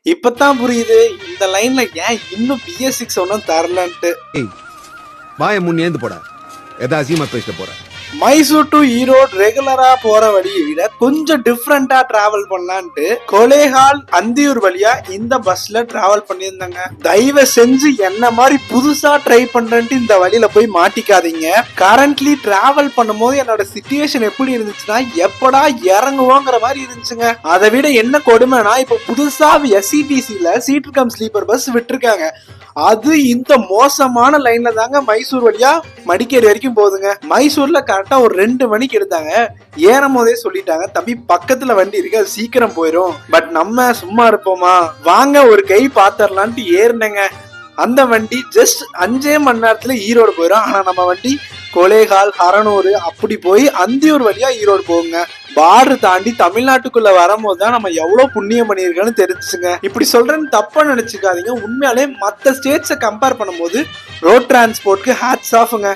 இப்பதான் புரியுது இந்த லைன்ல ஏன் இன்னும் BS6 ஒன்னும் தரலன்ட்டு. வாய முன் ஏந்து போட, ஏதா அசியமா பேச போற. மைசூர் டு ஈரோடு ரெகுலரா போற வழியை விட கொஞ்சம் டிஃப்ரெண்டா டிராவல் பண்ணலான்ட்டு கொலேஹால் அந்தியூர் வழியா இந்த பஸ்ல டிராவல் பண்ணியிருந்தாங்க. தயவு செஞ்சு என்ன மாதிரி புதுசா ட்ரை பண்றேன்ட்டு இந்த வழியில போய் மாட்டிக்காதீங்க. கரண்ட்லி டிராவல் பண்ணும்போது என்னோட சிச்சுவேஷன் எப்படி இருந்துச்சுன்னா எப்படா இறங்குவோங்கிற மாதிரி இருந்துச்சுங்க. அதை விட என்ன கொடுமைனா இப்ப புதுசா SETCல சீட் கம் ஸ்லீப்பர் பஸ் விட்டுருக்காங்க. அது இந்த மோசமான லைன்ல தாங்க மைசூர் வழியா மடிக்கேரி வரைக்கும் போகுதுங்க. மைசூர்ல கரெக்டா ஒரு 2 மணிக்கு எடுத்தாங்க. ஏறும் போதே சொல்லிட்டாங்க, தம்பி பக்கத்துல வண்டி இருக்கு, அது சீக்கிரம் போயிரும். பட் நம்ம சும்மா இருப்போமா, வாங்க ஒரு கை பாத்திரலான்ட்டு ஏறினங்க. அந்த வண்டி ஜஸ்ட் 5 மணி நேரத்துல ஈரோடு போயிடும். ஆனா நம்ம வண்டி கொலேகால், ஹரனூர் அப்படி போய் அந்தியூர் வழியா ஈரோடு போகுங்க. பார்டர் தாண்டி தமிழ்நாட்டுக்குள்ள வரும்போது தான் நம்ம எவ்வளவு புண்ணியம் பண்ணியிருக்கோன்னு தெரிஞ்சுங்க. இப்படி சொல்றேன்னு தப்பா நினைச்சுக்காதீங்க. உண்மையாலே மற்ற ஸ்டேட்ஸை கம்பேர் பண்ணும்போது ரோட் டிரான்ஸ்போர்ட்க்கு ஹேட்ஸ் ஆஃப்ங்க.